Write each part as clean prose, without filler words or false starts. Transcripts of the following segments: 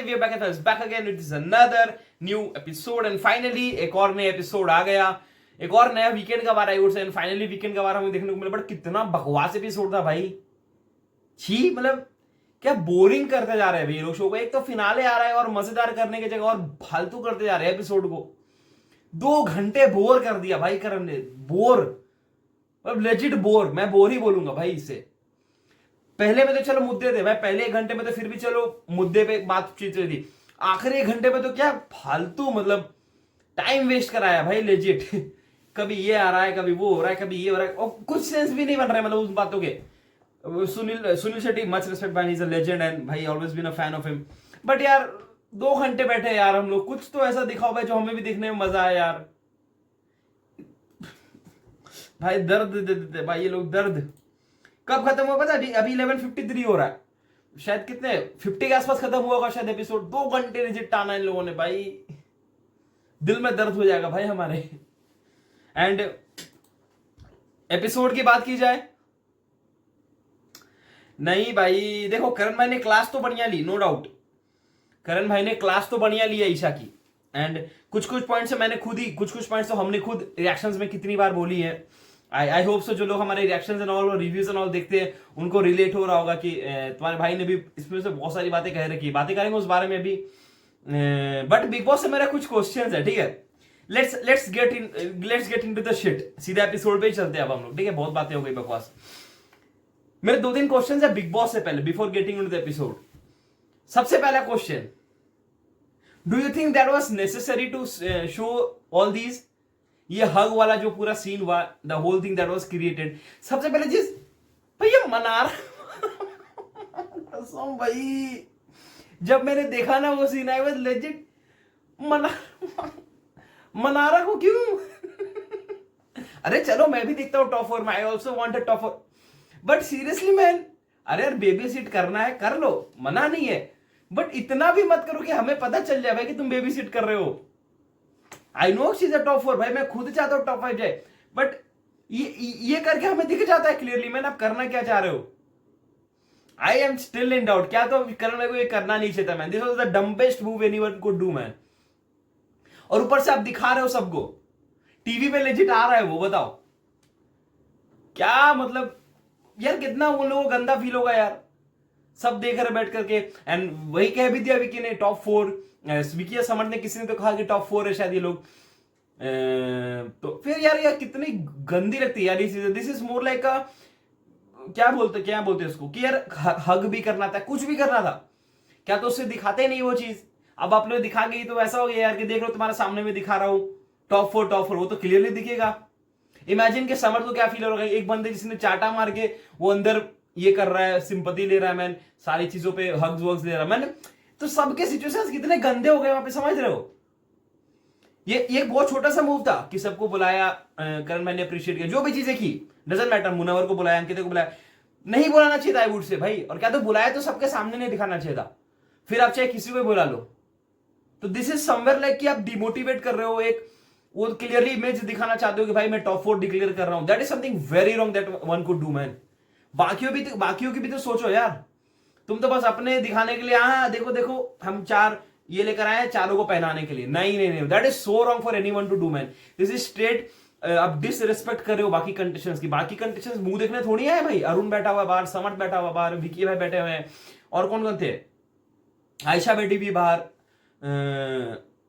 we are back again with another new episode and finally एक और नया episode आ गया, एक और नया वीकेंड का वार I would say, and finally weekend का वार हमें देखने को मिला। बट कितना बकवास एपिसोड था भाई, छी, मतलब क्या बोरिंग करते जा रहे हैं ये लोग शो को। एक तो फिनाले आ रहा है और मजेदार करने की जगह और फालतू करते जा रहे हैं एपिसोड को। 2 घंटे बोर कर दिया भाई करण ने, बोर, मतलब लेजिट बोर, मैं बोर ही बोलूंगा भाई इसे। पहले में तो चलो मुद्दे थे भाई, पहले 1 घंटे में तो फिर भी चलो मुद्दे पे बातचीत हुई थी, आखिरी 1 घंटे में तो क्या फालतू, मतलब टाइम वेस्ट कराया भाई लेजिट। कभी ये आ रहा है, कभी वो हो रहा है, कभी ये हो रहा है, और कुछ सेंस भी नहीं बन रहा है मतलब उस बातों के। सुनील शेट्टी, मच रिस्पेक्ट भाई, इज अ लेजेंड एंड भाई always been a fan of him. But यार 2 घंटे बैठे यार हम लोग, कुछ तो ऐसा दिखाओ भाई जो हमें भी देखने में मजा आए यार। भाई दर्द दे देते भाई ये लोग, दर्द। कब खत्म हुआ पता है? अभी 11:53 हो रहा है, शायद कितने 50 के आसपास खत्म हुआ होगा शायद एपिसोड। 2 घंटे रिजिट टाना इन लोगों ने भाई, दिल में दर्द हो जाएगा भाई हमारे। एंड एपिसोड की बात की जाए, नहीं भाई देखो, करण भाई ने क्लास तो बढ़िया ली, नो डाउट, करण भाई ने क्लास तो बढ़िया ली है ईशा की। एंड कुछ पॉइंट्स मैंने खुद ही, कुछ पॉइंट्स तो हमने खुद रिएक्शंस में कितनी बार बोली है। आई होप सो जो लोग हमारे रिएक्शंस एंड ऑल और रिव्यूज एंड ऑल देखते हैं उनको रिलेट हो रहा होगा कि तुम्हारे भाई ने भी इसमें से बहुत सारी बातें कह रखी, बातें करेंगे उस बारे में भी। बट बिग बॉस से मेरा कुछ क्वेश्चंस है, ठीक है। Let's get into the shit, सीधा एपिसोड पे ही चलते हैं अब हम लोग, ठीक है। बहुत बातें हो गई बकवास। मेरे 2-3 क्वेश्चंस है बिग बॉस से पहले, before getting into the episode. सबसे पहला question, do you think that was necessary to show all these? ये हग वाला जो पूरा सीन हुआ, the whole thing that was created. सबसे पहले चीज भैया मनार कसम भाई, जब मैंने देखा ना वो scene, I was legit Mannara को क्यों अरे चलो मैं भी देखता हूँ टॉप 4 में, I also want a top 4, but seriously man, अरे यार बेबी सीट करना है कर लो, मना नहीं है, बट इतना भी मत करो कि हमें पता चल जाए भाई कि तुम बेबी सीट कर रहे हो। I know she is a top 4 भाई, मैं खुद चाहता हूं टॉप 5 जाए, बट ये करके हमें दिख जाता है क्लियरली मैन आप करना क्या चाह रहे हो। I am still in doubt, क्या तो करण भाई को ये करना नहीं चाहिए man, this was the dumbest move anyone could do man. और ऊपर से आप दिखा रहे हो सबको, टीवी पे लेजिट आ रहा है वो, बताओ क्या मतलब यार, कितना उन लोगों को गंदा फील होगा यार, सब देख रहे बैठ करके। एंड वही कह भी दिया विकी ने टॉप 4, विकी समझ ने, किसी ने तो कहा कि टॉप 4 है शायद ये लोग। तो फिर यार कितनी गंदी लगती है यार ये चीजें। दिस इज मोर लाइक क्या बोलते उसको कि यार हग भी करना था, कुछ भी करना था, क्या तो उससे दिखाते नहीं वो चीज। अब आप लोग दिखा गई तो ऐसा हो गया यार कि देख लो तुम्हारे सामने में दिखा रहा हूं टॉप 4, वो तो क्लियरली दिखेगा। इमेजिन के समर को क्या फील हो रहा है, एक बंदे जिसने चाटा मार के वो अंदर ये कर रहा है, सिंपैथी ले रहा है मैन, सारी चीजों पे हग्स वग्स ले रहा है मैन, तो सबके सिचुएशंस कितने गंदे हो गए वहां पे, समझ रहे हो। ये बहुत छोटा सा मूव था कि सबको बुलाया, करण मैंने अप्रिशिएट किया, जो भी चीजें की डजंट मैटर, मुनव्वर को बुलाया, अंकिता को बुलाया, नहीं बुलाना चाहिए था आई वुड से भाई, और क्या तो बुलाया तो सबके सामने नहीं दिखाना चाहिए था, फिर आप चाहे किसी को बुला लो। तो दिस इज समवेयर लाइक कि आप डिमोटिवेट कर रहे हो, एक वो क्लियरली इमेज दिखाना चाहते हो कि भाई मैं टॉप 4 डिक्लेयर कर रहा हूं, that is something very wrong that one could do man. बाकियों की भी तो सोचो यार, तुम तो बस अपने दिखाने के लिए, हाँ देखो देखो हम 4 ये लेकर आए हैं, चारों को पहनाने के लिए, नहीं, that is so wrong for anyone to do man. This is straight आप डिसरिस्पेक्ट कर रहे हो बाकी कंटेस्टेंट्स की। बाकी कंटेस्टेंट्स मुंह देखने थोड़ी आए भाई, अरुण बैठा हुआ बाहर, समर्थ बैठा हुआ बाहर, विकी भाई बैठे हुए हैं, और कौन कौन थे, आयशा बेटी भी बाहर।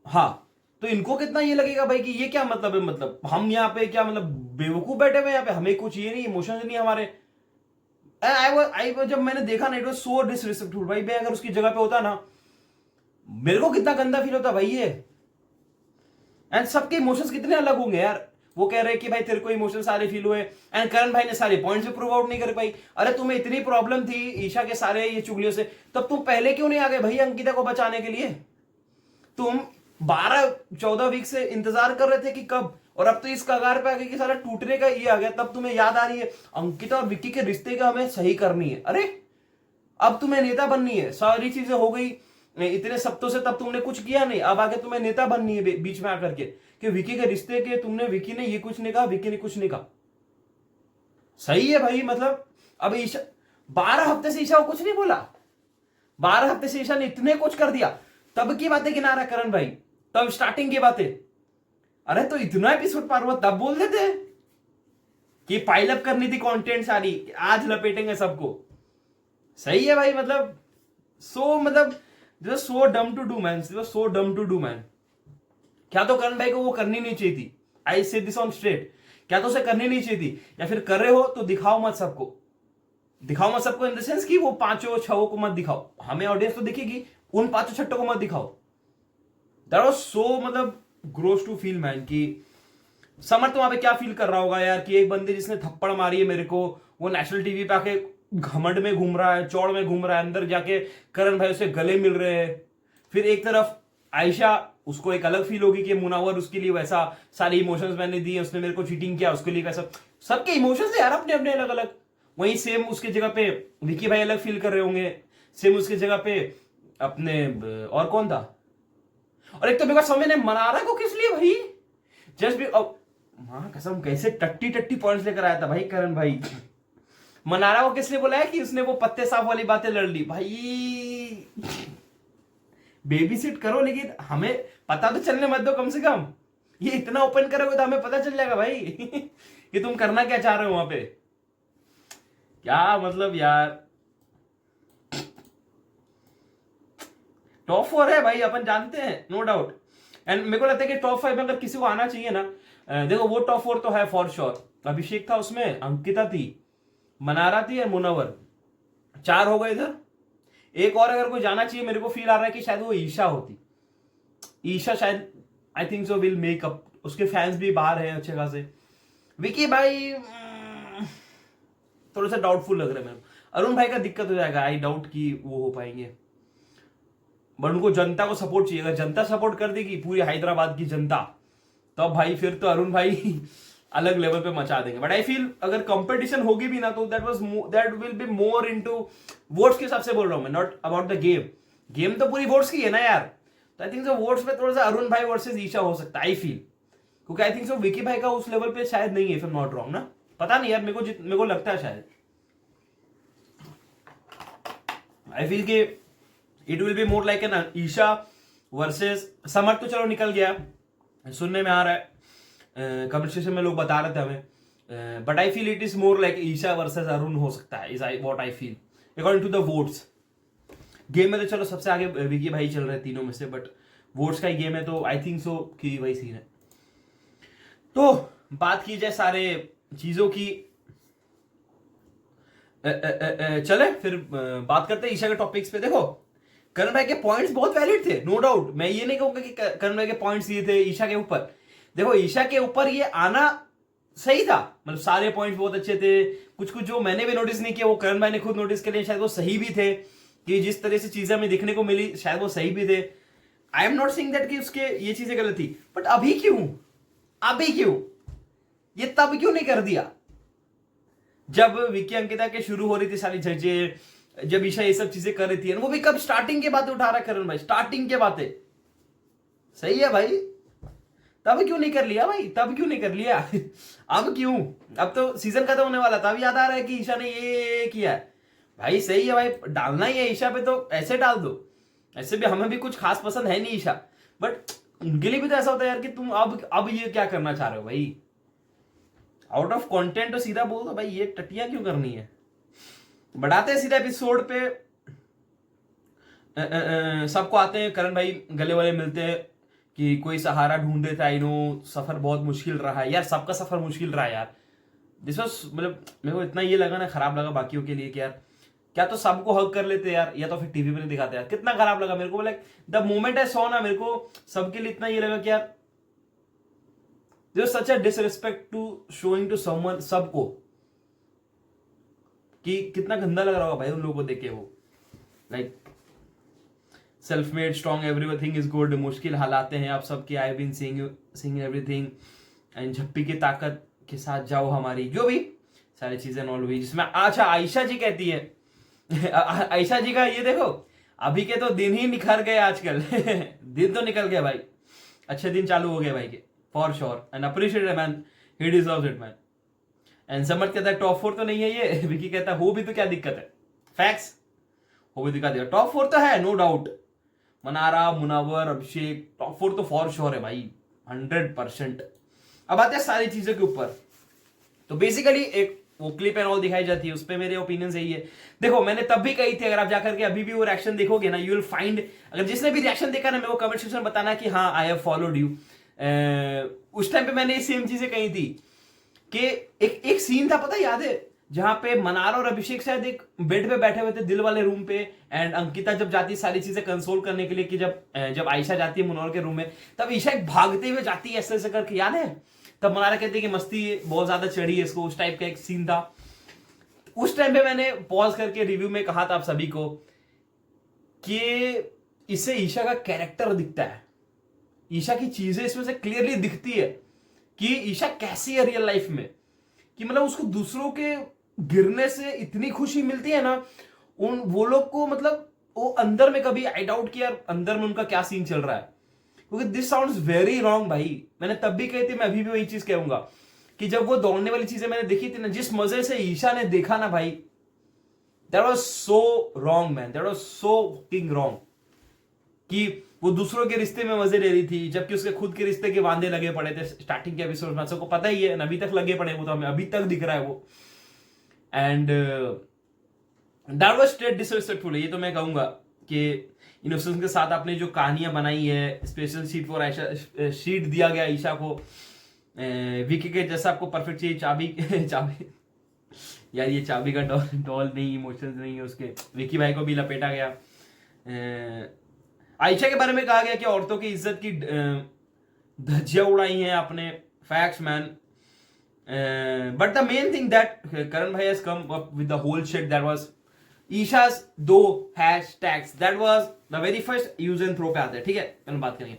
हाँ, तो इनको कितना ये लगेगा भाई कि ये क्या मतलब है, मतलब हम यहाँ पे क्या मतलब बेवकूफ बैठे हुए यहाँ पे, हमें कुछ ये नहीं, इमोशंस नहीं हमारे। जब मैंने देखा ना, इट वाज सो डिसरिस्पेक्टफुल भाई, मैं अगर उसकी जगह पे होता ना, मेरे को कितना गंदा फील होता भाई ये। एंड सबके इमोशंस कितने अलग होंगे यार, वो कह रहे हैं कि भाई तेरे को इमोशन सारे फील हुए, एंड करण भाई ने सारे पॉइंट्स भी प्रूव आउट नहीं कर पाई। अरे तुम्हें इतनी प्रॉब्लम थी ईशा के सारे ये चुगलियों से, तब तुम पहले क्यों नहीं आ गए भाई अंकिता को बचाने के लिए? तुम 12-14 वीक से इंतजार कर रहे थे कि कब, और अब तो इस कगार पे आ गए कि सारा टूटने का ये आ गया, तब तुम्हें याद आ रही है अंकिता और विक्की के रिश्ते का हमें सही करनी है। अरे अब तुम्हें नेता बननी है, सारी चीजें हो गई इतने सप्तों से, तब तुमने कुछ किया नहीं, अब आगे तुम्हें नेता बननी है बीच में आकर के कि विक्की के रिश्ते के तुमने, विक्की ने ये कुछ नहीं कहा, विक्की ने कुछ नहीं कहा, सही है भाई। मतलब अब ईशा 12 हफ्ते से ईशा को कुछ नहीं बोला, 12 हफ्ते से ईशा ने इतने कुछ कर दिया, तब की बातें गिना रहा करण भाई, तब स्टार्टिंग की बातें। अरे तो इतना एपिसोड पार हुआ तब बोल देते कि पाइल अप करनी थी कंटेंट सारी, आज लपेटेंगे सबको। सही है भाई, मतलब सो डम टू डू मैन, सो डम टू डू मैन। क्या तो करण भाई को वो करनी नहीं चाहिए थी, आई से दिस ऑन स्ट्रेट, क्या तो उसे करनी नहीं चाहिए थी, या फिर कर रहे हो तो दिखाओ मत सबको, दिखाओ मत सबको इन द सेंस कि वो 5-6 को मत दिखाओ, हमें ऑडियंस तो दिखेगी, उन 5-6 को मत दिखाओ। दैट वाज सो मतलब ग्रोस टू फील मैन कि समर तो वहां पे क्या फील कर रहा होगा यार, कि एक बंदे जिसने थप्पड़ मारी है मेरे को, वो नेशनल टीवी पे आके घमंड में घूम रहा है, चौड़ में घूम रहा है, अंदर जाके करण भाई उसे गले मिल रहे हैं। फिर एक तरफ आयशा, उसको एक अलग फील होगी कि मुनावर उसके लिए वैसा सारे इमोशंस मैंने दिए, उसने मेरे को चीटिंग किया, उसके लिए वैसा, सबके इमोशंस है यार अपने अपने अलग अलग। वहीं सेम उसके जगह पे विकी भाई अलग फील कर रहे होंगे, सेम उसके जगह पे अपने और कौन था, और एक तो मेरे को समझ नहीं मनारा को किस लिए भाई, जस्ट भी मां कसम कैसे टट्टी टट्टी पॉइंट्स लेकर आया था भाई करण भाई। मनारा को किस लिए बोला है कि उसने वो पत्ते साफ वाली बातें लड़ ली भाई। बेबी सिट करो लेकिन हमें पता तो चलने मत दो कम से कम, ये इतना ओपन करोगे तो हमें पता चल जाएगा भाई कि तुम करना क्या चाह रहे हो वहां पे। क्या मतलब यार, टॉप 4 है भाई, अपन जानते हैं, नो डाउट। एंड मेरे को लगता है कि टॉप 5 में अगर किसी को आना चाहिए ना, देखो वो टॉप 4 तो है फॉर श्योर। अभिषेक था उसमें, अंकिता थी, मनारा थी और मुनव्वर, 4 हो गए इधर। एक और अगर कोई जाना चाहिए, मेरे को फील आ रहा है कि शायद वो ईशा होती, ईशा शायद, I think so will make up, उसके फैंस भी बाहर हैं अच्छे खासे। विकी भाई थोड़ा सा डाउटफुल लग रहा है मेरे को, अरुण भाई का दिक्कत हो जाएगा, आई डाउट कि वो हो पाएंगे, बट उनको जनता को सपोर्ट चाहिए, अगर जनता सपोर्ट कर देगी पूरी हैदराबाद की जनता, तो भाई फिर तो अरुण भाई अलग लेवल पे मचा देंगे। बट आई फील अगर कंपटीशन होगी भी ना तो that will be more into votes के हिसाब से बोल रहा हूं मैं, not about the game, game तो पूरी वोट्स की है ना यार। तो आई थिंक सो वोट्स पे थोड़ा सा अरुण भाई वर्सेस ईशा हो सकता है आई फील, क्योंकि आई थिंक सो विकी भाई का उस लेवल पे शायद नहीं है, फिर नॉट रॉन्ग ना, पता नहीं यार, मेरे को लगता है शायद, आई फील कि it will be more like an Isha versus Samar. तो चलो निकल गया, सुनने में आ रहा है, कमेंट में लोग बता रहे थे हमें, but I feel it is more like Isha versus Arun हो सकता है, is I what I feel according to the votes. Game में तो चलो सबसे आगे विकी भाई चल रहे हैं तीनों में से, बट वोट्स का ही गेम है तो आई थिंक सो कि वही सीन है। तो बात की जाए सारे चीजों की, चले फिर बात करते हैं ईशा के टॉपिक्स पे। देखो करण भाई के पॉइंट्स बहुत वैलिड थे, नो डाउट, मैं ये नहीं कहूंगा कि करण भाई के पॉइंट्स ये थे ईशा के ऊपर। देखो ईशा के ऊपर ये आना सही था, मतलब सारे पॉइंट्स बहुत अच्छे थे, कुछ कुछ जो मैंने भी नोटिस नहीं किया वो करण भाई ने खुद नोटिस किए, शायद वो सही भी थे, कि जिस तरह से चीजें हमें देखने को मिली शायद वो सही भी थे। I am not saying that कि उसके ये चीजें गलत थी, बट अभी क्यों, ये तब क्यों नहीं कर दिया जब विकी अंकिता के शुरू हो रही थी सारी चीजें, जब ईशा ये सब चीजें कर रही थी, वो भी कब स्टार्टिंग के बातें उठा रहा है करण भाई, स्टार्टिंग के बातें, सही है भाई, तब क्यों नहीं कर लिया भाई, तब क्यों नहीं कर लिया अब क्यों, अब तो सीजन खत्म होने वाला था, अब याद आ रहा है कि ईशा ने ये किया है भाई, सही है भाई, डालना ही है ईशा पे तो ऐसे डाल दो, ऐसे भी हमें भी कुछ खास पसंद है नहीं ईशा, बट उनके लिए भी तो ऐसा होता है यार कि तुम अब ये क्या करना चाह रहे हो भाई, आउट ऑफ कंटेंट तो सीधा बोल दो भाई, ये टटिया क्यों करनी है। बढ़ाते हैं सीधा एपिसोड पे, सबको आते हैं, करण भाई गले वाले मिलते हैं कि कोई सहारा ढूंढ देता है, आई नो सफर बहुत मुश्किल रहा है यार, सबका सफर मुश्किल रहा है यार, दिस वाज, मतलब मेरे को इतना ये लगा ना, खराब लगा बाकियों के लिए कि यार क्या तो सबको हक कर लेते यार, या तो फिर टीवी पे नहीं दिखाते यार, कितना खराब लगा मेरे को, like the moment I saw ना, मेरे को सबके लिए इतना ये लगा कि यार there such a disrespect to showing to someone, सबको, कि कितना गंदा लग रहा होगा भाई उन लोगों को देख के, वो like self made strong everything is good, मुश्किल हालात हैं आप सबके, I been seeing everything, and झप्पी की ताकत के साथ जाओ हमारी, जो भी सारी चीजें नॉल हुई, जिसमें अच्छा आयशा जी कहती है आयशा जी का ये देखो, अभी के तो दिन ही निखर गए आजकल दिन तो निकल गए भाई, अच्छे दिन चालू हो गए भाई के, for sure, and appreciate man, he deserves it man. And समझ कहता है टॉप 4 तो नहीं है ये विकी कहता है हो भी तो क्या दिक्कत है, फैक्ट्स वो भी दिखा दिया। टॉप 4 तो है नो डाउट, मनारा, मुनावर, अभिषेक, टॉप 4 तो फॉर श्योर है भाई 100%। अब आते हैं सारी चीजों के ऊपर। तो बेसिकली एक वो क्लिप एंड ऑल दिखाई जाती है, उस पर मेरे ओपिनियन यही है। देखो मैंने तब भी कही थी, अगर आप जाकर के अभी भी वो रिएक्शन देखोगे ना, यू विल फाइंड, अगर जिसने भी रिएक्शन देखा ना, मेरे को कमेंट सेक्शन में बताना कि हाँ आई हैव फॉलोड यू। उस टाइम पे मैंने सेम चीजें कही थी कि एक सीन था, पता याद है, जहां पे मनारा और अभिषेक शायद एक बेड पे बैठे हुए थे दिल वाले रूम पे, एंड अंकिता जब जाती है सारी चीजें कंसोल करने के लिए, कि जब आयशा जाती है मुनव्वर के रूम में, तब ईशा एक भागते हुए जाती है ऐसे ऐसे करके, याद है? तब मनारा कहती है कि मस्ती बहुत ज्यादा चढ़ी है इसको, उस टाइप का एक सीन था। उस टाइम पे मैंने पॉज करके रिव्यू में कहा था आप सभी को कि इससे ईशा का कैरेक्टर दिखता है, ईशा की चीजें इसमें से क्लियरली दिखती है कि ईशा कैसी है रियल लाइफ में, कि मतलब उसको दूसरों के गिरने से इतनी खुशी मिलती है ना, वो लोग को, मतलब वो अंदर में कभी आई डाउट कि यार अंदर में उनका क्या सीन चल रहा है, क्योंकि दिस साउंड्स वेरी रॉन्ग भाई। मैंने तब भी कही थी, मैं अभी भी वही चीज कहूंगा कि जब वो दौड़ने वाली चीजें मैंने देखी थी ना, जिस मजे से ईशा ने देखा ना भाई, that was so wrong man, that was so fucking wrong, कि वो दूसरों के रिश्ते में मजे ले रही थी, जबकि उसके खुद के रिश्ते के वांदे लगे पड़े थे स्टार्टिंग के एपिसोड में, सबको पता ही है, अभी तक लगे पड़े, वो तो हमें अभी तक दिख रहा है वो। And that was straight disrespectful. ये तो मैं कहूंगा कि इनोसेंस के साथ आपने जो कहानियां बनाई है, special sheet for Ayesha, sheet दिया गया ईशा को, विकी के जैसा आपको परफेक्ट चाहिए, चाबी चाबी यार ये चाबी का डॉल नहीं, इमोशंस नहीं है उसके, विकी भाई को भी लपेटा गया। आयशा के बारे में कहा गया कि औरतों की इज्जत की धज्जियां उड़ाई हैं आपने, facts man. But the main thing that Karan भाई has come up with the whole shit, that was Esha's 2 hashtags, that was the very first use and throw पे आते हैं, ठीक है, कल बात करेंगे।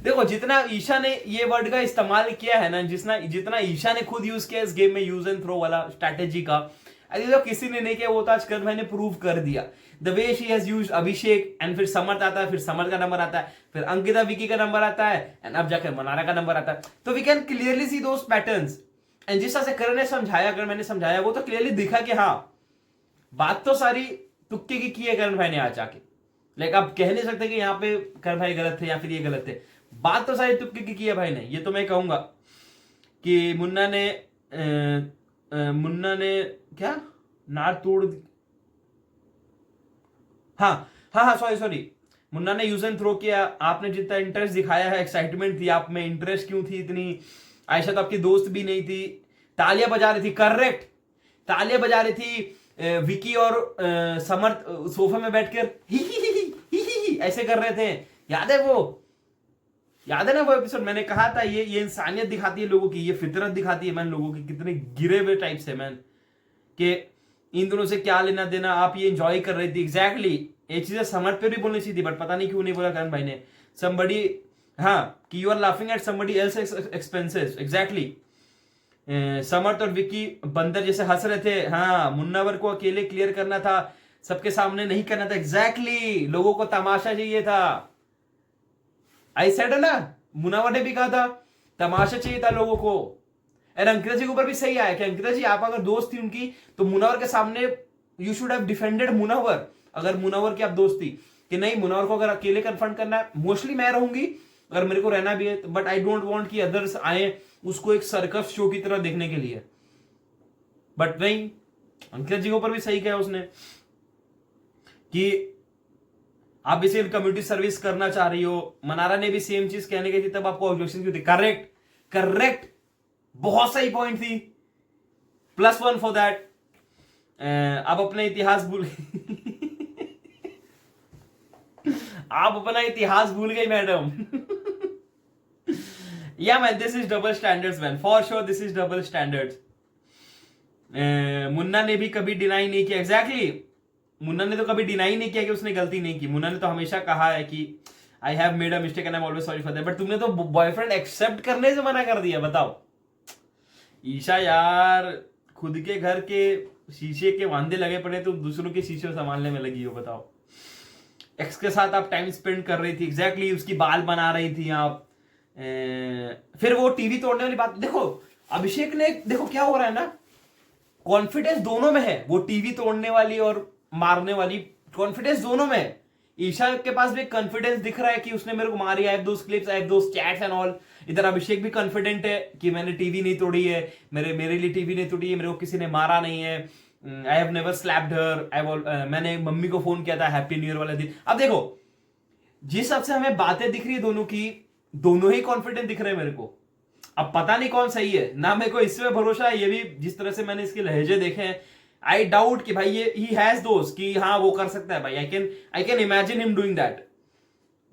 देखो जितना ईशा ने ये वर्ड का इस्तेमाल किया है ना, जितना ईशा ने खुद यूज किया इस गेम में यूज एंड थ्रो वाला स्ट्रैटेजी का, अरे जो किसी ने नहीं किया वो तो आज करण भाई ने प्रूव कर दिया। The way she has used Abhishek, and फिर समर्थ आता है, फिर समर्थ का नंबर आता है, फिर अंकिता विकी का नंबर आता है, एंड अब जाकर मनारा का नंबर आता है। तो we can clearly see those patterns, and जिस तरह से करण ने समझाया, अगर मैंने समझाया, वो तो क्लियरली दिखा कि हाँ बात तो सारी तुक्के की है करण भाई ने आज आके। लाइक आप कह नहीं सकते कि यहाँ पे करण भाई गलत थे या फिर ये गलत थे, बात तो सारी तुक्के की है भाई ने। ये तो मैं कहूंगा कि मुन्ना ने क्या नार तोड़, हाँ सॉरी, मुन्ना ने यूज एंड थ्रो किया, आपने जितना इंटरेस्ट दिखाया है, एक्साइटमेंट थी आप में, इंटरेस्ट क्यों थी इतनी? आयशा तो आपकी दोस्त भी नहीं थी, तालियां बजा रही थी, करेक्ट, तालियां बजा रही थी, विकी और समर्थ सोफे में बैठकर ही ऐसे कर रहे थे, याद है वो? याद है ना वो एपिसोड? मैंने कहा था ये इंसानियत दिखाती है लोगों की, ये फितरत दिखाती है मैन, लोगों की कितने गिरे हुए टाइप से मैन, कि इन दोनों से क्या लेना देना, आप ये एंजॉय कर रही थी। एग्जैक्टली ये चीजें समर्थ पे भी बोलनी चाहिए थी, बट पता नहीं क्यों नहीं बोला करण भाई ने। समबडी, हाँ, कि you are laughing at somebody else expenses, exactly. Samarth और विकी बंदर जैसे हंस रहे थे, हाँ, मुन्नावर को अकेले क्लियर करना था, सबके सामने नहीं करना था, एग्जैक्टली, लोगों को तमाशा चाहिए था। आई सेड ना, मुन्नावर ने भी कहा था तमाशा चाहिए था लोगों को। और अंकिता जी के ऊपर भी सही आया कि अंकिता जी आप अगर दोस्त थी उनकी, तो मुन्नावर के सामने you should have defended Munawar, अगर मुन्नावर की आप दोस्त थी, कि नहीं मुन्नावर को अगर अकेले कन्फ्रंट करना है, मोस्टली मैं रहूंगी अगर मेरे को रहना भी है, बट आई डोंट वांट कि अदर्स आए उसको एक सर्कस शो की तरह देखने के लिए। बट नहीं, अंकिता जी के ऊपर भी सही कहा उसने कि आप बेसिकली कम्युनिटी सर्विस करना चाह रही हो। मनारा ने भी सेम चीज कहने की थी, तब आपको ऑब्जेक्शन क्यों थी? करेक्ट, बहुत सही पॉइंट थी, +1 फॉर दैट। आप अपना इतिहास भूल आप अपना इतिहास भूल गई मैडम। या man, this is double standards man, for sure this is double standards. Munna ने भी कभी डिनाई नहीं किया, एग्जैक्टली, मुन्ना ने तो कभी डिनाई नहीं किया कि उसने गलती नहीं की। मुन्ना ने तो हमेशा कहा है कि I have made a mistake and I am always sorry for that, but तुमने तो बॉयफ्रेंड एक्सेप्ट करने से मना कर दिया, बताओ। ईशा यार, खुद के घर के शीशे के वांदे लगे पड़े तो दूसरों के शीशे संभालने में लगी हो, बताओ। एक्स के साथ आप टाइम स्पेंड कर रही थी, एग्जैक्टली, उसकी बाल बना रही थी आप। फिर वो टीवी तोड़ने वाली बात, देखो अभिषेक ने, देखो क्या हो रहा है ना, कॉन्फिडेंस दोनों में है, वो टीवी तोड़ने वाली और मारने वाली कॉन्फिडेंस दोनों में है। ईशा के पास भी कॉन्फिडेंस दिख रहा है कि उसने मेरे को मारी, I have those clips, I have those chats and all. इधर अभिषेक भी कॉन्फिडेंट है कि मैंने टीवी नहीं तोड़ी है, मेरे लिए टीवी नहीं तोड़ी है, मेरे को किसी ने मारा नहीं है, आई हैव नेवर स्लैप्ड हर, मैंने मम्मी को फोन किया था हैप्पी न्यू ईयर वाले दिन। अब देखो जिस हिसाब से हमें बातें दिख रही है दोनों की, दोनों ही कॉन्फिडेंट दिख रहे हैं मेरे को। अब पता नहीं कौन सही है ना, मेरे को इसमें भरोसा है, ये भी जिस तरह से मैंने इसके लहजे देखे हैं, आई डाउट कि भाई ये ही हैज दोस्त कि हाँ वो कर सकता है भाई। I can imagine him doing that,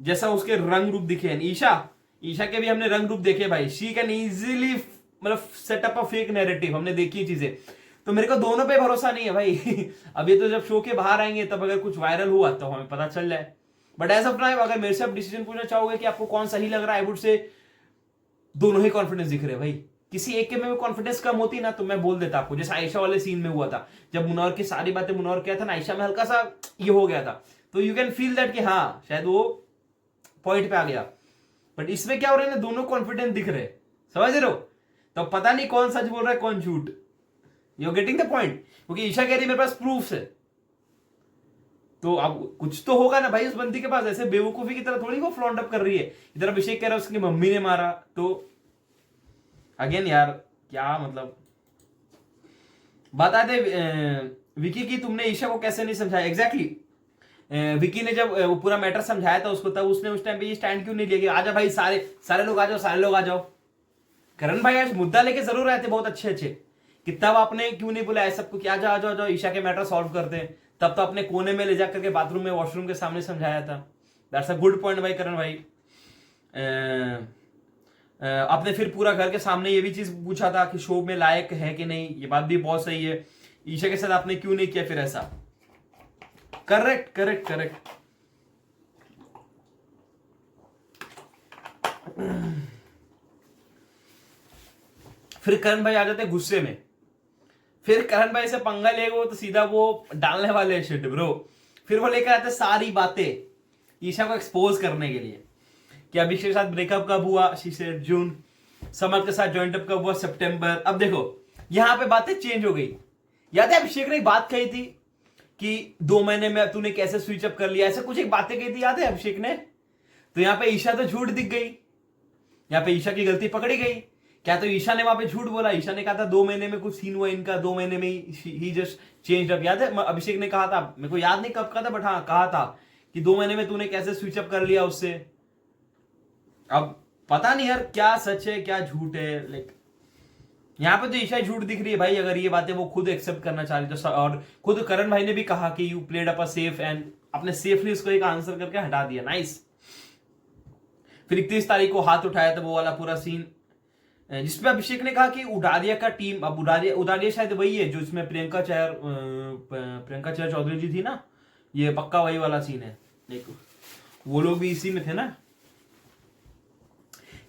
जैसा उसके रंग रूप दिखे हैं। ईशा के भी हमने रंग रूप देखे भाई, शी कैन इजीली मतलब सेटअप अ फेक नैरेटिव, हमने देखी चीजें। तो मेरे को दोनों पे भरोसा नहीं है भाई। अब ये तो जब शो के बाहर आएंगे तब अगर कुछ वायरल हुआ तो हमें पता चल जाए। बट एज ऑफ नाउ अगर मेरे से आप डिसीजन पूछना चाहोगे कि आपको कौन सही लग रहा है, आई वुड से दोनों ही कॉन्फिडेंस दिख रहे हैं भाई। किसी एक के में कॉन्फिडेंस कम होती ना तो मैं बोल देता आपको, जैसे आयशा वाले सीन में हुआ था, जब मुनव्वर की सारी बातें मुनव्वर किया था ना, आयशा में हल्का सा ये हो गया था, तो यू कैन फील दैट कि हाँ शायद वो पॉइंट पे आ गया। बट इसमें क्या हो रहा है ना, दोनों कॉन्फिडेंट दिख रहे, समझ रहे हो? तो पता नहीं कौन सच बोल रहा है कौन झूठ। You getting the point? क्योंकि ईशा कह रही मेरे पास प्रूफ है, तो अब कुछ तो होगा ना भाई उस बंदी के पास। ऐसे बेवकूफी की तरह थोड़ी वो फ्लॉन्ट अप कर रही है। इधर अभिषेक कह रहा है उसकी मम्मी ने मारा, तो अगेन यार क्या मतलब। बता दे विकी की तुमने ईशा को कैसे नहीं समझाया। एग्जैक्टली विकी ने जब वो पूरा मैटर समझाया था उसको, तब उसने उस टाइम पे ये स्टैंड क्यों नहीं लिया, आजा भाई सारे लोग आ जाओ, सारे लोग आ जाओ। करण भाई आज मुद्दा लेके जरूर आए थे बहुत अच्छे अच्छे, कि तब आपने क्यों नहीं बुलाया सबको कि आ जाओ ईशा के मैटर सॉल्व करते हैं। तब तो अपने कोने में ले जा करके बाथरूम में वॉशरूम के सामने समझाया था। दैट्स अ गुड पॉइंट भाई करण भाई। आपने फिर पूरा घर के सामने ये भी चीज पूछा था कि शो में लायक है कि नहीं, ये बात भी बहुत सही है। ईशा के साथ आपने क्यों नहीं किया फिर ऐसा। Correct correct correct. फिर करण भाई आ जाते गुस्से में, फिर करण भाई से पंगा लेगा वो तो सीधा वो डालने वाले शिट ब्रो। फिर वो लेकर आते सारी बातें ईशा को एक्सपोज करने के लिए कि अभिषेक के साथ ब्रेकअप कब हुआ, शी सेड जून, समर के साथ जॉइंट अप कब हुआ, सितंबर। अब देखो यहां पे बातें चेंज हो गई। याद है अभिषेक ने एक बात कही थी कि 2 महीने में तूने कैसे स्विच अप कर लिया, ऐसे कुछ एक बातें कही थी, याद है अभिषेक ने। तो यहाँ पे ईशा तो झूठ दिख गई, यहाँ पे ईशा की गलती पकड़ी गई। क्या तो ईशा ने वहां पे झूठ बोला, ईशा ने कहा था 2 महीने में कुछ सीन हुआ इनका, 2 महीने में ही जस्ट चेंज अप। याद है अभिषेक ने कहा था, मेरे को याद नहीं कब कहा था, बट हाँ कहा था कि 2 महीने में तूने कैसे स्विच अप कर लिया उससे। अब पता नहीं यार क्या सच है क्या झूठ है। लाइक यहाँ पे तो ईशा झूठ दिख रही है भाई। अगर ये बातें वो खुद एक्सेप्ट करना चाह रही तो, और खुद करण भाई ने भी कहा कि you played up a safe, and अपने सेफली उसको एक आंसर करके हटा दिया। नाइस। फिर 31 तारीख को हाथ उठाया था, वो वाला पूरा सीन जिसमें अभिषेक ने कहा कि उडारिया का टीम, अब उडारिया शायद वही है जो इसमें प्रियंका चैर चौधरी जी थी ना, ये पक्का वही वाला सीन है। देखो वो लोग भी इसी में थे ना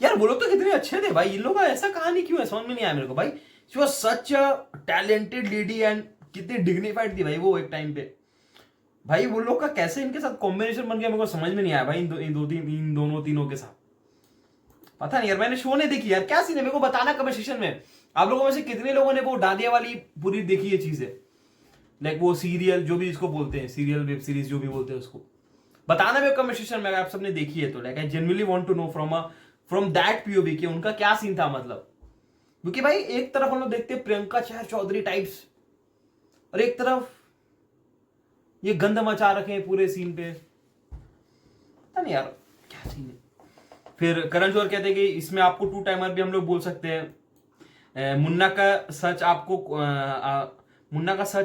यार। वो लोग तो कितने अच्छे थे भाई, इन लोगों का ऐसा कहानी क्यों है समझ में नहीं आया मेरे को भाई। She was such a talented lady and कितनी डिग्निफाइड थी भाई वो एक टाइम पे। भाई वो लोग का कैसे इनके साथ कॉम्बिनेशन बन गया मेरे को समझ में नहीं आया भाई, इन दोनों तीनों के साथ। पता नहीं यार, मैंने शो नहीं देखी यार, क्या सीन है मेरे को बताना कमेंट सेक्शन में। आप लोगों में से कितने लोगों ने वो डांडिया वाली पूरी देखी है चीजें, लाइक वो सीरियल जो भी इसको बोलते हैं, सीरियल वेब सीरीज जो भी बोलते हैं उसको, बताना मेरे कमेंट सेक्शन में अगर आप सबने देखी है तो। Like I genuinely want to know from that POV कि उनका क्या सीन था मतलब। क्योंकि भाई एक तरफ हम लोग देखते हैं प्रियंका चैर चौधरी टाइप्स, और एक तरफ ये गंद मचा रखे हैं पूरे सीन पे। पता नहीं यार क्या सीन है। फिर करण जौहर कहते हैं कि इसमें आपको 2 टाइमर भी हम लोग बोल सकते हैं। मुन्ना का सच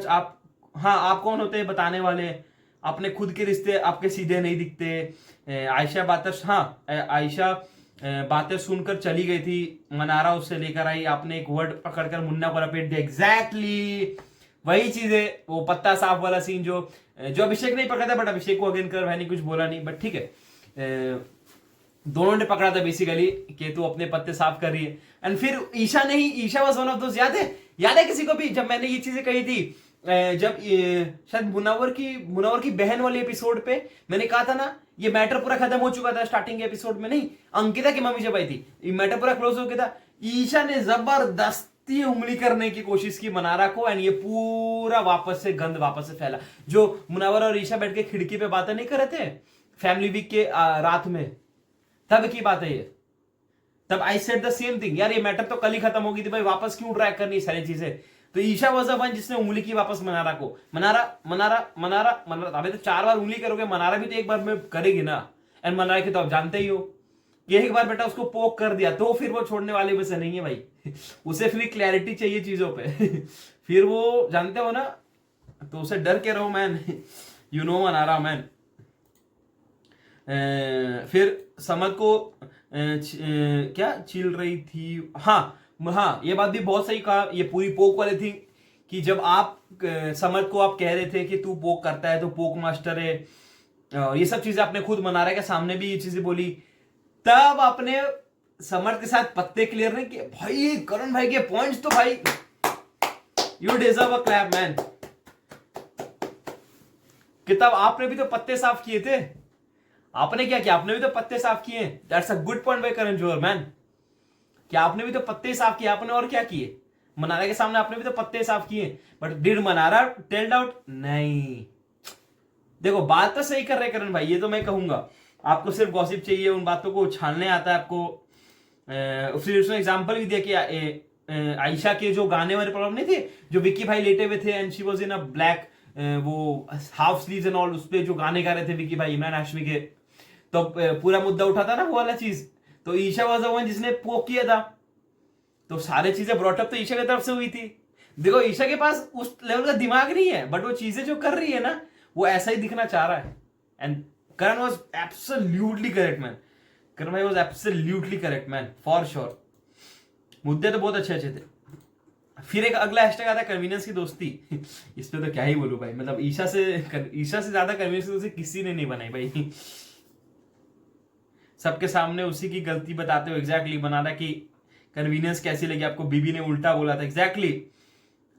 आप, हाँ आप कौन होते हैं बताने वाले, अपने खुद के रिश्ते आपके सीधे नहीं दिखते। आयशा बातें सुनकर चली गई थी, मनारा उससे लेकर आई, आपने एक वर्ड पकड़कर मुन्ना को लपेट दिया। एग्जैक्टली वही चीज है, वो पत्ता साफ वाला सीन जो अभिषेक नहीं पकड़ा था, बट अभिषेक को अगेन कर भाई ने कुछ बोला नहीं, बट ठीक है दोनों ने पकड़ा था बेसिकली कि तू अपने पत्ते साफ कर रही है। एंड फिर Isha was one of those. याद है किसी को भी जब मैंने ये चीजें कही थी, जब शायद मुनव्वर की बहन वाले एपिसोड पे मैंने कहा था ना, ये मैटर पूरा खत्म हो चुका था स्टार्टिंग एपिसोड में, नहीं अंकिता की मम्मी जब आई थी, ये मैटर पूरा क्लोज हो गया था। ईशा ने जबरदस्त कितनी उंगली करने की कोशिश की मनारा को, एंड ये पूरा वापस से गंद वापस से फैला। जो मुनव्वर और ईशा बैठ के खिड़की पे बातें नहीं कर रहे थे फैमिली वीक के रात में, तब की बात है ये। तब I said the same thing, यार ये मैटर तो कल ही खत्म होगी थी भाई, वापस क्यों ड्रैग करनी सारी चीजें। तो ईशा वाज द वन जिसने उंगली की वापस मनारा को, मनारा मनारा मनारा मनारा। अबे तो 4 बार उंगली करोगे, मनारा भी तो एक बार में करेगी ना। एंड मनारा की तो आप जानते ही हो कि एक बार बेटा उसको पोक कर दिया तो फिर वो छोड़ने वाले में से नहीं है भाई। उसे फिर क्लैरिटी चाहिए चीजों पे। फिर वो जानते हो ना, तो उसे डर के रहो man. You know Mannara man. फिर समझ को क्या चिल रही थी। हाँ हाँ, ये बात भी बहुत सही कहा, ये पूरी पोक वाली थी कि जब आप समझ को आप कह रहे थे कि तू पोक करता है तो पोक मास्टर है, और ये सब चीजें आपने खुद मनारा के सामने भी ये चीजें बोली, तब आपने समर्थ के साथ पत्ते क्लियर नहीं किए। भाई करण भाई के पॉइंट्स तो भाई you deserve a clap man. कि तब आपने भी तो पत्ते साफ किए थे। आपने क्या किया, आपने भी तो पत्ते साफ किए। That's a good point by Karan Johar man, कि आपने भी तो पत्ते साफ किए। आपने और क्या किए, मनारा के सामने आपने भी तो पत्ते साफ किए। But did Mannara tailed out? नहीं। देखो बात तो सही कर रहे करण भाई, ये तो मैं कहूंगा। आपको सिर्फ गॉसिप चाहिए, उन बातों को उछालने आता है आपको। फिर उसने एग्जांपल भी दिया कि आयशा के जो गाने वाले प्रॉब्लम नहीं थे, जो विक्की भाई लेटे हुए थे and she was in a black वो हाफ स्लीव्स एंड ऑल, उस पे जो गाने गा रहे थे विक्की भाई इमरान हाशमी के, तो पूरा मुद्दा उठा था ना वो वाला चीज। तो ईशा वाज द वन जिसने पोक किया था, तो सारी चीजें ब्रॉटअप तो ईशा की तरफ से हुई थी। देखो ईशा के पास उस लेवल का दिमाग नहीं है, बट वो चीजें जो कर रही है ना वो ऐसा ही दिखना चाह रहा है। And Karan was absolutely correct man. Karan भाई was absolutely correct man, for sure. मुद्दे तो बहुत अच्छे अच्छे थे। फिर एक अगला हैशटैग आता है कन्वीनियंस की दोस्ती। इस पे तो क्या ही बोलूं भाई, मतलब ईशा से ज्यादा कन्वीनियंस की दोस्ती किसी ने नहीं बनाई भाई। सबके सामने उसी की गलती बताते हो एग्जैक्टली बना रहा कि कन्वीनियंस कैसी लगी आपको, बीबी ने उल्टा बोला था एग्जैक्टली।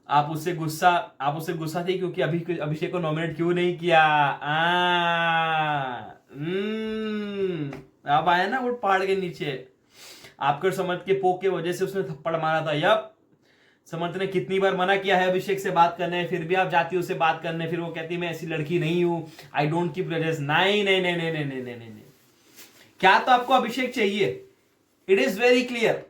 आप उससे गुस्सा थे क्योंकि अभिषेक को नॉमिनेट क्यों नहीं किया। अब आया ना वोट पहाड़ के नीचे। आपकर समर्थ के पोक के वजह से उसने थप्पड़ मारा था। यप, समर्थ ने कितनी बार मना किया है अभिषेक से बात करने, फिर भी आप जाती हो उससे बात करने। फिर वो कहती मैं ऐसी लड़की नहीं हूं, आई डोंट कीप ग्रजेस। नहीं नहीं नहीं नहीं नहीं नहीं नहीं नहीं, क्या तो आपको अभिषेक चाहिए, इट इज वेरी क्लियर।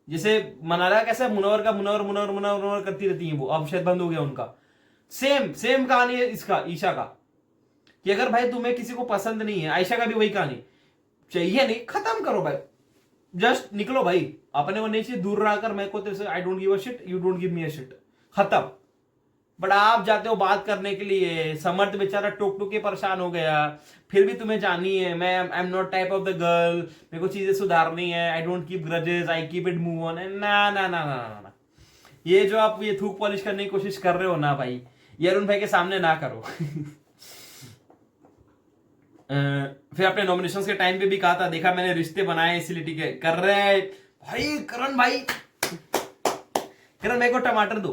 जैसे मनारा कैसा मुनव्वर का मुनव्वर मुनव्वर मुनव्वर मुनव्वर करती रहती है वो, अब शायद बंद हो गया उनका। सेम कहानी है इसका, ईशा का, कि अगर भाई तुम्हें किसी को पसंद नहीं है, आयशा का भी वही कहानी, चाहिए नहीं खत्म करो भाई, जस्ट निकलो भाई। अपने को नहीं चाहिए, दूर रहकर मैं को तेरे से I don't give a shit, you don't give me a shit, खत्म। बट आप जाते हो बात करने के लिए, समर्थ बेचारा टोक टोक के परेशान हो गया, फिर भी तुम्हें जानी है मैं I am not type of the girl, मेरे को चीजें सुधारनी है, I don't keep grudges, I keep it move on. ना ना ना ना ना, ये जो आप ये थूक पॉलिश करने की कोशिश कर रहे हो ना भाई, ये अरुण भाई के सामने ना करो। फिर अपने नॉमिनेशंस के टाइम पे भी कहा था, देखा मैंने रिश्ते बनाए इसलिए ठीक है कर रहे हैं भाई। करण भाई, करण भाई को टमाटर दो,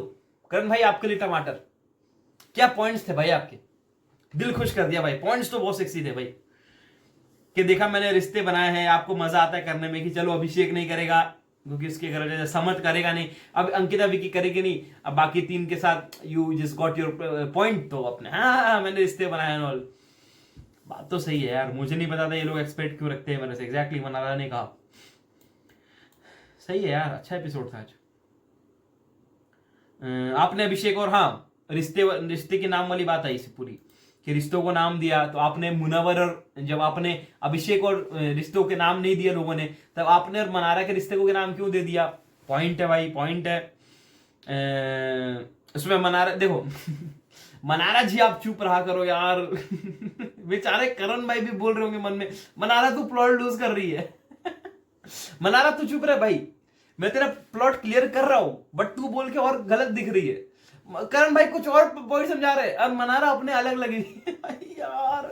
करण भाई आपके लिए टमाटर। क्या पॉइंट्स थे भाई आपके, दिल खुश कर दिया भाई। पॉइंट्स तो बहुत सेक्सी थे भाई, कि देखा मैंने रिश्ते बनाए हैं, आपको मजा आता है करने में, कि चलो अभिषेक नहीं करेगा क्योंकि उसके घर समझ करेगा नहीं, अब अंकिता विकी करेगी नहीं, अब बाकी 3 के साथ you just got your point. तो अपने हाँ मैंने रिश्ते बनाए ऑल, बात तो सही है यार। मुझे नहीं पता था ये लोग एक्सपेक्ट क्यों रखते हैं मेरे से, एग्जैक्टली मनारा ने कहा। सही है यार, अच्छा एपिसोड था आज। आपने अभिषेक और हाँ रिश्ते के नाम वाली बात आई पूरी, कि रिश्तों को नाम दिया, तो आपने मुनव्वर और जब आपने अभिषेक और रिश्तों के नाम नहीं दिया लोगों ने, तब आपने और मनारा के रिश्ते को के नाम क्यों दे दिया। पॉइंट है भाई, पॉइंट है। उसमें मनारा देखो, मनारा जी आप चुप रहा करो यार। बेचारे करण भाई भी बोल रहे होंगे मन में, मनारा तू प्लॉट लूज कर रही है। मनारा तू चुप रहे भाई, मैं तेरा प्लॉट क्लियर कर रहा हूं, बट तू बोल के और गलत दिख रही है। करण भाई कुछ और पॉइंट समझा रहे और मनारा अपने अलग लगी। भाई यार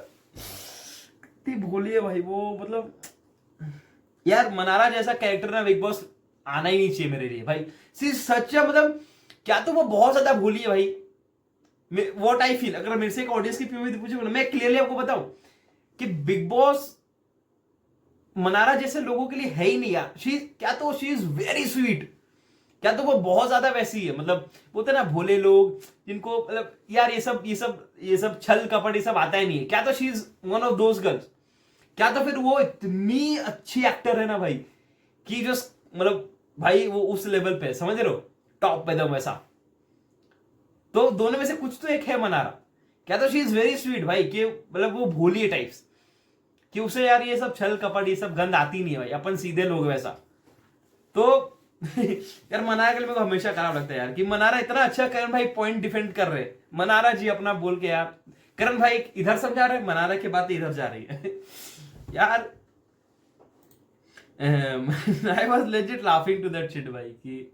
कितनी भोली है भाई वो, मतलब यार मनारा जैसा कैरेक्टर ना बिग बॉस आना ही नहीं चाहिए मेरे लिए भाई। सच्चा मतलब क्या तो वो बहुत ज्यादा भोली है भाई, व्हाट आई फील। अगर मेरे से एक ऑडियंस की पीओवी पूछे ना, मैं क्लियरली आपको बताऊं कि बिग बॉस मनारा जैसे लोगों के लिए है ही नहीं यार। शी क्या तो शी इज वेरी स्वीट, क्या तो वो बहुत ज्यादा वैसी है, मतलब वो थे ना भोले लोग जिनको मतलब यार ये सब छल कपट ये सब आता ही नहीं है, क्या तो she is one of those girls. क्या तो फिर वो इतनी अच्छी एक्टर है ना भाई कि जो मतलब भाई वो उस लेवल पे समझ रहे हो, टॉप पे दम वैसा। तो दोनों में से कुछ तो एक है मनारा। क्या तो शी इज वेरी स्वीट भाई, कि मतलब वो भोली है टाइप्स, कि उसे यार ये सब छल कपट ये सब गंद आती नहीं है भाई, अपन सीधे लोग वैसा। तो यार मनारा के लिए मेरे को हमेशा खराब लगता है यार, कि मनारा इतना अच्छा करण भाई पॉइंट डिफेंड कर रहे, मनारा जी अपना बोल के यार करण भाई इधर समझा रहे, मनारा की बात इधर जा रही है यार। I was legit laughing to that shit भाई, कि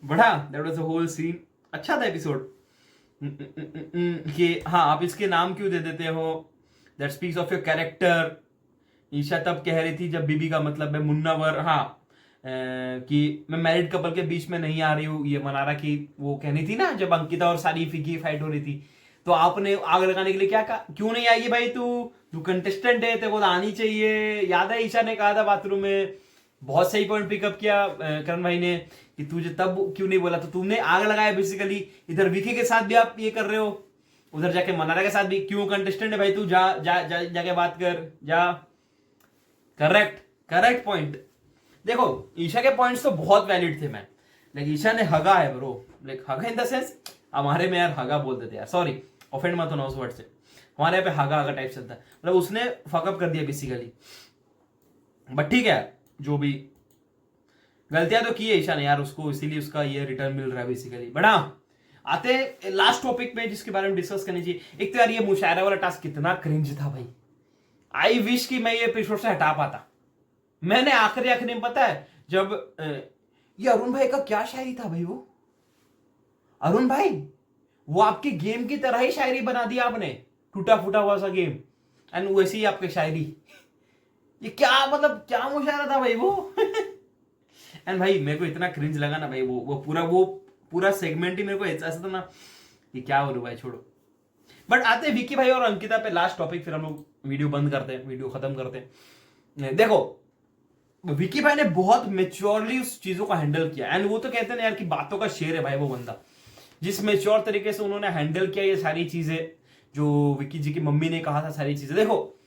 बढ़ा that was the whole scene. अच्छा था एपिसोड कि हाँ आप इसके नाम क्यों दे देते हो, that speaks of your character. Isha तब कह रही थी जब बीबी का मतलब है मुन्नावर, हाँ कि मैं मैरिड कपल के बीच में नहीं आ रही हूँ, ये मनारा की वो कहनी थी ना जब अंकिता और सारीफी की फाइट हो रही थी, तो आपने आग लगाने के लिए क्या कहा, क्यों नहीं आएगी भाई तू कंटेस्टेंट है तेरे को आनी चाहिए। याद है ईशा ने कहा था बाथरूम में, बहुत सही पॉइंट पिकअप किया करण भाई ने, कि तुझे तब क्यों नहीं बोला, तो तुमने आग लगाया बेसिकली। इधर विकी के साथ भी आप ये कर रहे हो, उधर जाके मनारा के साथ भी, क्यों कंटेस्टेंट है भाई तू, जा जा जा जाके बात कर जा। Correct point. देखो ईशा के पॉइंट्स तो बहुत वैलिड थे मैन, लेकिन ईशा ने हगा है ब्रो, लाइक हगा इन द सेंस हमारे में यार हगा बोल देते यार, सॉरी ऑफेंड मत होना उस वर्ड से, हमारे यहाँ पे हगा टाइप चलता है, मतलब उसने फकअप कर दिया बेसिकली। बट ठीक है जो भी गलतियां तो की है ईशा ने यार, उसको इसीलिए उसका ये रिटर्न मिल रहा है बेसिकली। बट हाँ आते लास्ट टॉपिक में जिसके बारे में डिस्कस करनी चाहिए, एक तो यार ये मुशायरा वाला टास्क कितना क्रिंज था भाई। आई विश कि मैं ये एपिसोड से हटा पाता। मैंने आखिरी में पता है जब ये अरुण भाई का क्या शायरी था भाई, वो अरुण भाई वो आपके गेम की तरह ही शायरी बना दिया आपने, टूटा फूटा हुआ सा गेम, एंड वैसे ही आपकी शायरी। ये क्या मतलब क्या मुशायरा था भाई वो एंड भाई मेरे को इतना क्रिंज लगा ना भाई, वो पूरा सेगमेंट ही मेरे को ऐसा था ना, ये क्या बोलूं भाई छोड़ो। बट आते हैं विकी भाई और अंकिता पे लास्ट टॉपिक, फिर हम लोग वीडियो बंद करते हैं, वीडियो खत्म करते हैं। देखो विकी भाई ने बहुत मेच्योरली उस चीजों को हैंडल किया, एंड वो तो कहते हैं यार कि बातों का शेर है भाई वो बंदा, जिस मेच्योर तरीके से उन्होंने हैंडल किया ये सारी चीजें, जो विकी जी की मम्मी ने कहा था सारी चीजें। देखो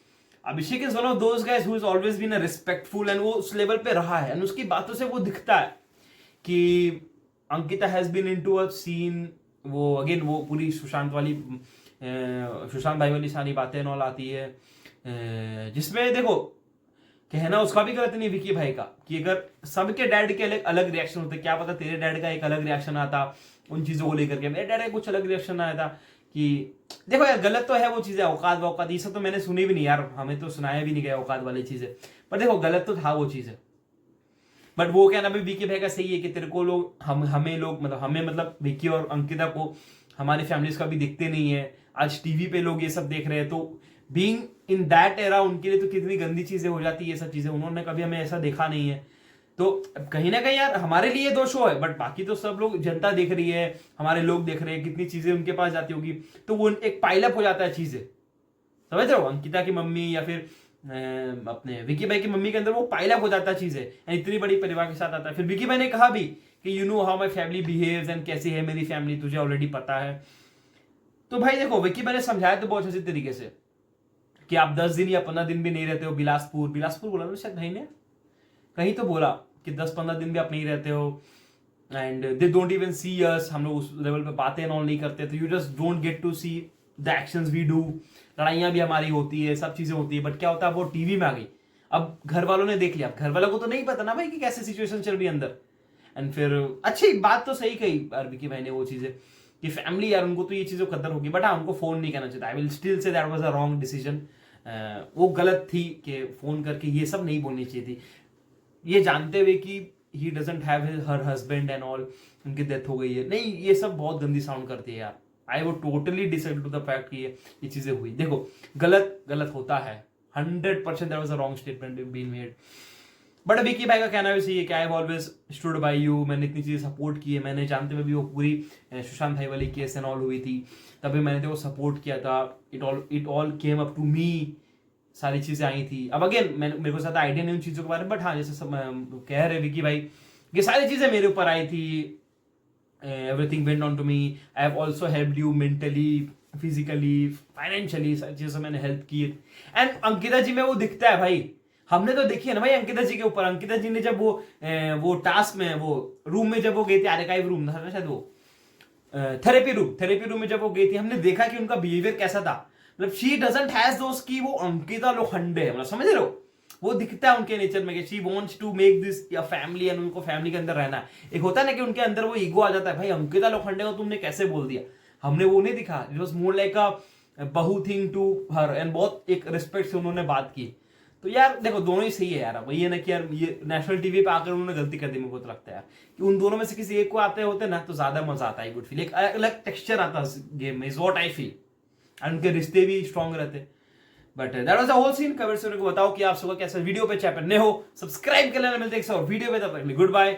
Abhishek is one of those guys who is always been a respectful, and वो उस लेवल पे रहा है, एंड उसकी बातों से वो दिखता है कि Ankita has been into a scene, वो अगेन वो पूरी सुशांत भाई वाली सारी बातें नॉल आती है, जिसमें देखो कहना उसका भी गलत नहीं विकी भाई का, कि अगर सबके डैड के अलग अलग रिएक्शन होते, क्या पता तेरे डैड का एक अलग रिएक्शन आता उन चीजों को लेकर के, मेरे डैड का कुछ अलग रिएक्शन आया था। कि देखो यार गलत तो है वो चीजें, औकात ये सब तो मैंने सुनी भी नहीं यार, हमें तो सुनाया भी नहीं गया औकात वाली चीजें, पर देखो गलत तो था वो चीजें। बट वो कहना भी विकी भाई का सही है कि तेरे को लोग हमें मतलब विकी और अंकिता को हमारी फैमिलीज का भी दिखते नहीं है, आज टीवी पे लोग ये सब देख रहे हैं, तो बीइंग इन दैट एरा उनके लिए तो कितनी गंदी चीजें हो जाती है ये सब चीजें, उन्होंने कभी हमें ऐसा देखा नहीं है। तो कहीं ना कहीं यार हमारे लिए दो शो है, बट बाकी तो सब लोग, जनता देख रही है, हमारे लोग देख रहे हैं, कितनी चीजें उनके पास जाती होगी, तो वो एक पाइलअप हो जाता है चीजें, समझ रहे हो। अंकिता की मम्मी या फिर अपने विकी भाई की मम्मी के अंदर वो पाइलअप हो जाता है चीजें, इतनी बड़ी परिवार के साथ आता है। फिर विकी भाई ने कहा भी कि you know how my family behaves and कैसी है मेरी फैमिली, तुझे ऑलरेडी पता है। तो भाई देखो विकी भाई ने समझाया तो बहुत अच्छे तरीके से कि आप 10 दिन या 15 दिन भी नहीं रहते हो बिलासपुर बोला ना शायद भाई ने, कहीं तो बोला कि 10-15 दिन भी आप नहीं रहते हो, एंड दे डोंट इवन सी अस, हम लोग उस लेवल पे बातें नॉन नहीं करते, तो you just don't get to see the actions we do. लड़ाइयां भी हमारी होती है, सब चीजें होती है, बट क्या होता है वो टीवी में आ गई, अब घर वालों ने देख लिया, घर वालों को तो नहीं पता ना भाई कि कैसे सिचुएशन चल रही है अंदर। एंड फिर अच्छी बात तो सही कही विकी भाई ने वो चीजें, कि फैमिली यार उनको तो ये चीजं कदर होगी, बट हाँ उनको फोन नहीं करना चाहिए। I will still say that was a wrong decision, वो गलत थी कि फोन करके ये सब नहीं बोलनी चाहिए थी, ये जानते हुए कि he doesn't have her husband and all, उनकी डेथ हो गई है, नहीं ये सब बहुत गंदी साउंड करती है यार। I would totally disagree to the fact कि ये चीजें हुई, देखो गलत होता है 100%, that was a wrong statement been made. But Vicky भाई का कहना भी सही है कि I have always stood by you, मैंने इतनी चीजें सपोर्ट की है, मैंने जानते हुए भी वो पूरी सुशांत भाई वाली केस एंड ऑल हुई थी, तभी मैंने तो वो सपोर्ट किया था, it all came up to me, सारी चीजें आई थी। अब अगेन मेरे को ज्यादा आइडिया नहीं उन चीजों के बारे में, बट हाँ जैसे सब कह रहे विकी भाई ये सारी चीजें मेरे ऊपर आई थी. Everything went on to me. I have also helped you mentally, physically, financially, सारी चीजों से मैंने हेल्प की. एंड अंकिता जी में वो दिखता है भाई. हमने तो देखी है ना भाई अंकिता जी के ऊपर. अंकिता जी ने जब वो टास्क में, वो रूम में जब वो गई थी, आर्काइव रूम था ना शायद, वो थेरेपी रूम में जब वो गई थी, हमने देखा कि उनका बिहेवियर कैसा था. मतलब शी डजंट हैज दोस की वो अंकिता लोखंडे है, मतलब समझ रहे हो. वो दिखता है उनके नेचर में कि she wants to make this या फैमिली, एंड उनको फैमिली के अंदर रहना है. एक होता है ना कि उनके अंदर वो ईगो आ जाता है, भाई अंकिता लोखंडे को तुमने कैसे बोल दिया. हमने वो नहीं दिखा. इट वाज मोर लाइक अ बहू थिंग टू हर, एंड बहुत एक रिस्पेक्ट से उन्होंने बात की. तो यार देखो दोनों ही सही है यार. वही है ना कि यार ये नेशनल टीवी पे आकर उन्होंने गलती कर दी. मेरे को तो लगता है यार कि उन दोनों में से किसी एक को आते होते ना तो ज्यादा मजा आता है. गुड फील, एक अलग टेक्सचर आता है गेम में, is what I feel. And उनके रिश्ते भी स्ट्रॉन्ग रहते. But that was the whole scene. Comment से को बताओ कि आप सबका कैसा वीडियो पे चैनल नए हो, सब्सक्राइब कर लेना. मिलते हैं एक और वीडियो पे, तब तक गुड बाय.